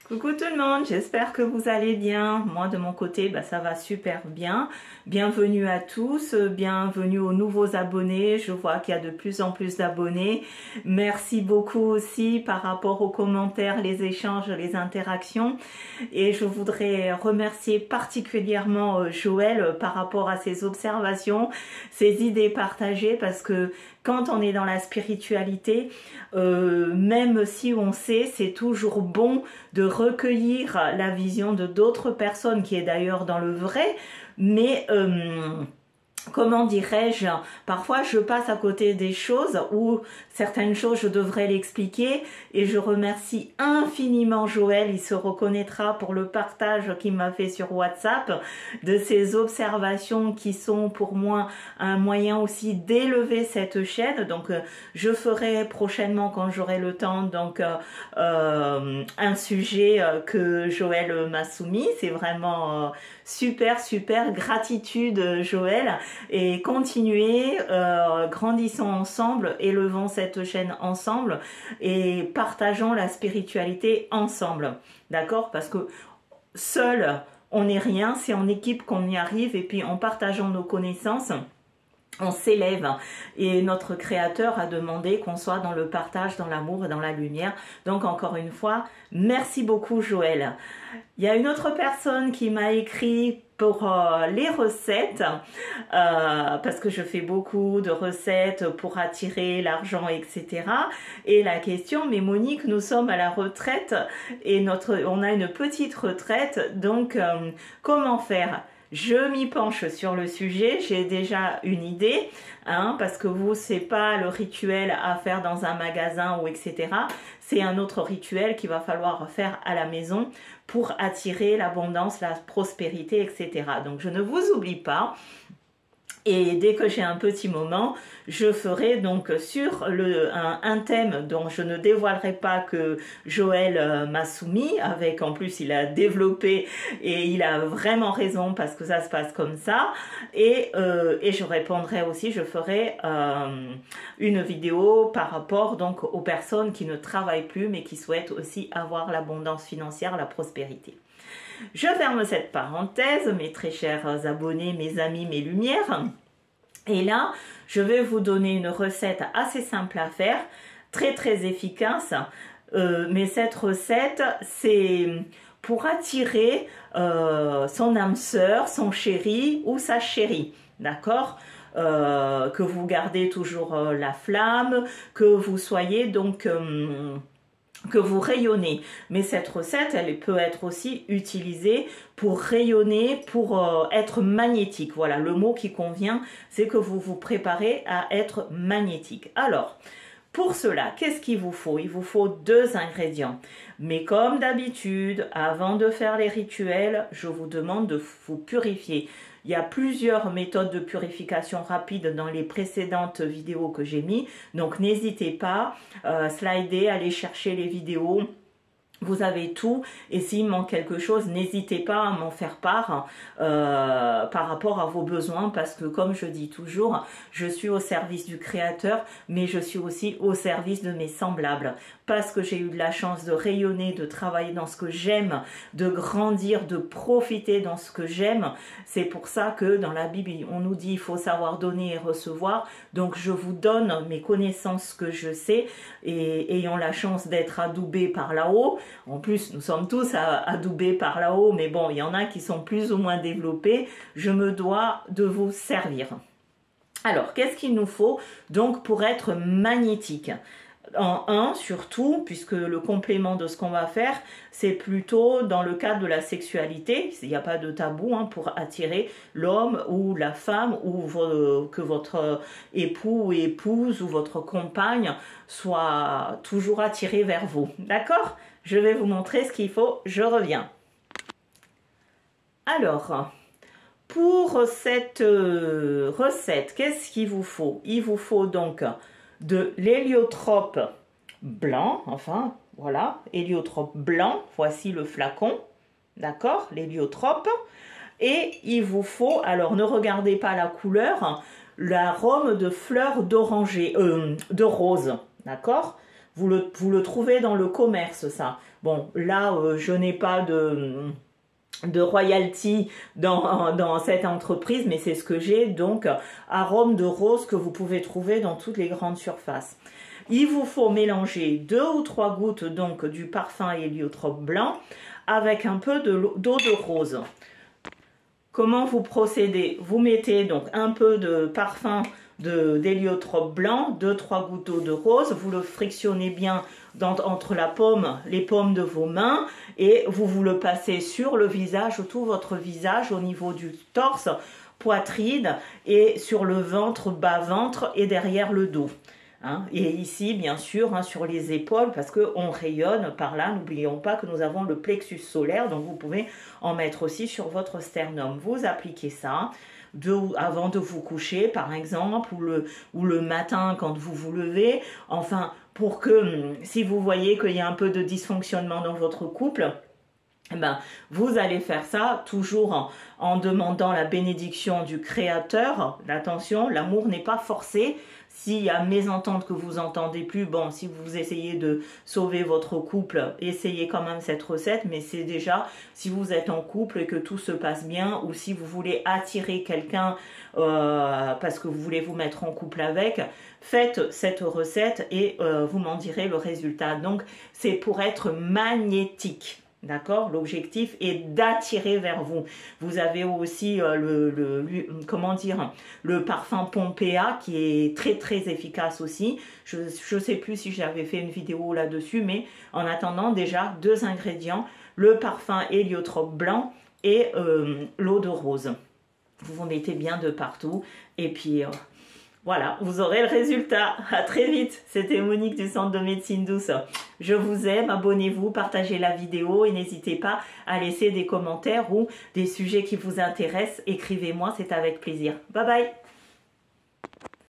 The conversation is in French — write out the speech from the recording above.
Coucou tout le monde, j'espère que vous allez bien. Moi de mon côté, ça va super bien. Bienvenue à tous, bienvenue aux nouveaux abonnés. Je vois qu'il y a de plus en plus d'abonnés. Merci beaucoup aussi par rapport aux commentaires, les échanges, les interactions. Et je voudrais remercier particulièrement Joël par rapport à ses observations, ses idées partagées, parce que quand on est dans la spiritualité, même si on sait, c'est toujours bon de recueillir la vision de d'autres personnes, qui est d'ailleurs dans le vrai, mais comment dirais-je, parfois je passe à côté des choses où certaines choses je devrais l'expliquer, et je remercie infiniment Joël, il se reconnaîtra pour le partage qu'il m'a fait sur WhatsApp de ses observations qui sont pour moi un moyen aussi d'élever cette chaîne. Donc je ferai prochainement, quand j'aurai le temps, donc un sujet que Joël m'a soumis. C'est vraiment super, gratitude Joël, et continuez, grandissons ensemble, élevons cette chaîne ensemble et partageons la spiritualité ensemble, d'accord? Parce que seul on n'est rien, c'est en équipe qu'on y arrive, et puis en partageant nos connaissances on s'élève, et notre créateur a demandé qu'on soit dans le partage, dans l'amour et dans la lumière. Donc encore une fois, merci beaucoup Joël. Il y a une autre personne qui m'a écrit pour les recettes, parce que je fais beaucoup de recettes pour attirer l'argent, etc. Et la question, mais Monique, nous sommes à la retraite et on a une petite retraite, donc comment faire? Je m'y penche sur le sujet, j'ai déjà une idée, parce que vous, c'est pas le rituel à faire dans un magasin ou etc. C'est un autre rituel qu'il va falloir faire à la maison pour attirer l'abondance, la prospérité, etc. Donc je ne vous oublie pas. Et dès que j'ai un petit moment, je ferai donc sur un thème dont je ne dévoilerai pas, que Joël m'a soumis, avec en plus il a développé et il a vraiment raison, parce que ça se passe comme ça. Et je répondrai aussi, je ferai une vidéo par rapport donc aux personnes qui ne travaillent plus mais qui souhaitent aussi avoir l'abondance financière, la prospérité. Je ferme cette parenthèse, mes très chers abonnés, mes amis, mes lumières. Et là, je vais vous donner une recette assez simple à faire, très efficace. Mais cette recette, c'est pour attirer son âme sœur, son chéri ou sa chérie, d'accord? Que vous gardez toujours la flamme, que vous soyez donc... que vous rayonnez. Mais cette recette, elle peut être aussi utilisée pour rayonner, pour être magnétique. Voilà, le mot qui convient, c'est que vous vous préparez à être magnétique. Alors, pour cela, qu'est-ce qu'il vous faut? Il vous faut 2 ingrédients. Mais comme d'habitude, avant de faire les rituels, je vous demande de vous purifier. Il y a plusieurs méthodes de purification rapide dans les précédentes vidéos que j'ai mis. Donc n'hésitez pas, slidez, allez chercher les vidéos. Vous avez tout, et s'il manque quelque chose, n'hésitez pas à m'en faire part par rapport à vos besoins, parce que comme je dis toujours, je suis au service du Créateur, mais je suis aussi au service de mes semblables, parce que j'ai eu de la chance de rayonner, de travailler dans ce que j'aime, de grandir, de profiter dans ce que j'aime. C'est pour ça que dans la Bible, on nous dit il faut savoir donner et recevoir. Donc je vous donne mes connaissances que je sais, et ayant la chance d'être adoubés par là-haut. En plus, nous sommes tous adoubés par là-haut, mais bon, il y en a qui sont plus ou moins développés. Je me dois de vous servir. Alors, qu'est-ce qu'il nous faut donc pour être magnétique? En un, surtout, puisque le complément de ce qu'on va faire, c'est plutôt dans le cadre de la sexualité. Il n'y a pas de tabou pour attirer l'homme ou la femme, ou que votre époux ou épouse ou votre compagne soit toujours attiré vers vous. D'accord? Je vais vous montrer ce qu'il faut, je reviens. Alors, pour cette recette, qu'est-ce qu'il vous faut? Il vous faut donc de l'héliotrope blanc, enfin voilà, héliotrope blanc, voici le flacon, d'accord, l'héliotrope. Et il vous faut, alors ne regardez pas la couleur, l'arôme de fleurs d'oranger, de rose, d'accord? vous le trouvez dans le commerce, ça. Bon, là, je n'ai pas de royalty dans cette entreprise, mais c'est ce que j'ai. Donc, arôme de rose que vous pouvez trouver dans toutes les grandes surfaces. Il vous faut mélanger 2 ou 3 gouttes donc du parfum héliotrope blanc avec un peu d'eau de rose. Comment vous procédez? Vous mettez donc un peu de parfum d'héliotrope blanc, 2-3 gouttes d'eau de rose, vous le frictionnez bien entre les paumes de vos mains et vous le passez sur le visage, tout votre visage au niveau du torse, poitrine et sur le ventre, bas-ventre et derrière le dos. Hein, et ici, bien sûr, hein, sur les épaules, parce qu'on rayonne par là. N'oublions pas que nous avons le plexus solaire, donc vous pouvez en mettre aussi sur votre sternum. Vous appliquez ça avant de vous coucher, par exemple, ou le matin quand vous vous levez. Enfin, pour que, si vous voyez qu'il y a un peu de dysfonctionnement dans votre couple, ben, vous allez faire ça toujours en demandant la bénédiction du Créateur. Attention, l'amour n'est pas forcé. S'il y a mésentente que vous entendez plus, bon, si vous essayez de sauver votre couple, essayez quand même cette recette, mais c'est déjà, si vous êtes en couple et que tout se passe bien, ou si vous voulez attirer quelqu'un parce que vous voulez vous mettre en couple avec, faites cette recette et vous m'en direz le résultat. Donc, c'est pour être magnétique. D'accord? L'objectif est d'attirer vers vous. Vous avez aussi le parfum Pompéa qui est très très efficace aussi. Je ne sais plus si j'avais fait une vidéo là-dessus, mais en attendant, déjà 2 ingrédients, le parfum héliotrope blanc et l'eau de rose. Vous vous mettez bien de partout et puis voilà, vous aurez le résultat. À très vite. C'était Monique du Centre de Médecine Douce. Je vous aime, abonnez-vous, partagez la vidéo et n'hésitez pas à laisser des commentaires ou des sujets qui vous intéressent. Écrivez-moi, c'est avec plaisir. Bye bye.